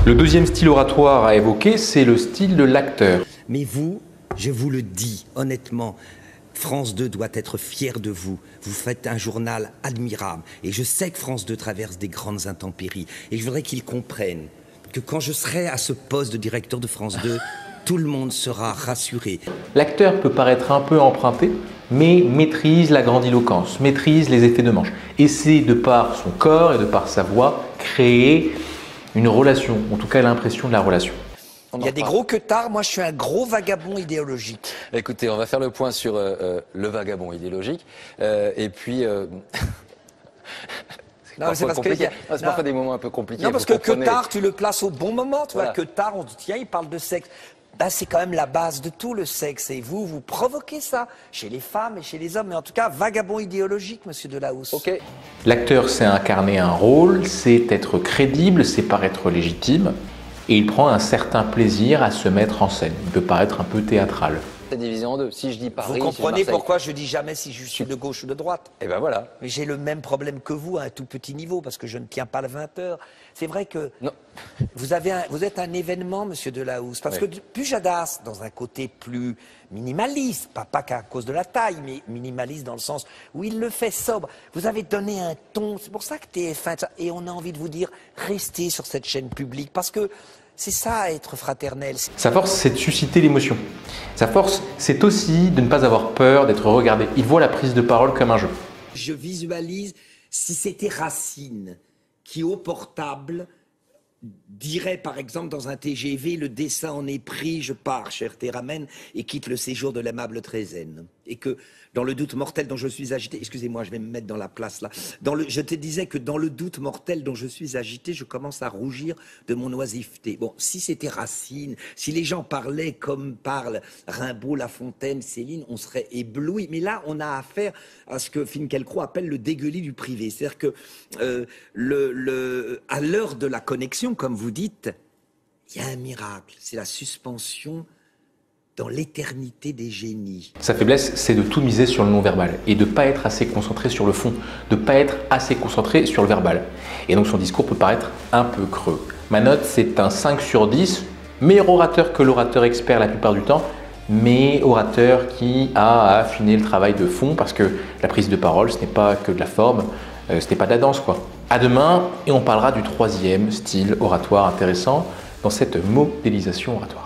Le deuxième style oratoire à évoquer, c'est le style de l'acteur. Mais vous, je vous le dis honnêtement, France 2 doit être fière de vous. Vous faites un journal admirable. Et je sais que France 2 traverse des grandes intempéries. Et je voudrais qu'ils comprennent que quand je serai à ce poste de directeur de France 2, tout le monde sera rassuré. L'acteur peut paraître un peu emprunté, mais maîtrise la grandiloquence, maîtrise les effets de manche. Et c'est de par son corps et de par sa voix créer une relation, en tout cas l'impression de la relation. Il y a des gros queutards, moi je suis un gros vagabond idéologique. Écoutez, on va faire le point sur le vagabond idéologique. Et puis... Non, c'est parce que c'est parfois des moments un peu compliqués. Non, parce que queutard, tu le places au bon moment. Tu vois, queutard, on dit tiens, il parle de sexe. Ben, c'est quand même la base de tout, le sexe. Et vous, vous provoquez ça chez les femmes et chez les hommes. Mais en tout cas, vagabond idéologique, monsieur Delahousse. Ok. L'acteur, c'est incarner un rôle, c'est être crédible, c'est paraître légitime. Et il prend un certain plaisir à se mettre en scène. Il peut paraître un peu théâtral. C'est divisé en deux. Si je dis Paris, vous comprenez pourquoi je dis jamais si je suis de gauche ou de droite? Et ben voilà. Mais j'ai le même problème que vous à un tout petit niveau parce que je ne tiens pas le 20 heures. C'est vrai que non. Vous êtes un événement, monsieur Delahousse, parce que Pujadas, dans un côté plus minimaliste, pas qu'à cause de la taille, mais minimaliste dans le sens où il le fait sobre. Vous avez donné un ton, c'est pour ça que TF1, et on a envie de vous dire, restez sur cette chaîne publique, parce que c'est ça, être fraternel. Sa force, c'est de susciter l'émotion. Sa force, c'est aussi de ne pas avoir peur d'être regardé. Il voit la prise de parole comme un jeu. Je visualise si c'était Racine qui, au portable, dirait par exemple dans un TGV, le dessin en est pris, je pars, cher Théramène, et quitte le séjour de l'aimable Trézène. Et que dans le doute mortel dont je suis agité, excusez-moi, je vais me mettre dans la place là, je te disais que dans le doute mortel dont je suis agité, je commence à rougir de mon oisiveté. Bon, si c'était Racine, si les gens parlaient comme parlent Rimbaud, La Fontaine, Céline, on serait ébloui. Mais là, on a affaire à ce que Finkielkraut appelle le dégueulis du privé. C'est-à-dire que à l'heure de la connexion, comme vous dites, il y a un miracle, c'est la suspension dans l'éternité des génies. Sa faiblesse, c'est de tout miser sur le non-verbal et de ne pas être assez concentré sur le fond, de ne pas être assez concentré sur le verbal. Et donc son discours peut paraître un peu creux. Ma note, c'est un 5 sur 10, meilleur orateur que l'orateur expert la plupart du temps, mais orateur qui a affiné le travail de fond parce que la prise de parole, ce n'est pas que de la forme, ce n'est pas de la danse quoi. À demain et on parlera du troisième style oratoire intéressant dans cette modélisation oratoire.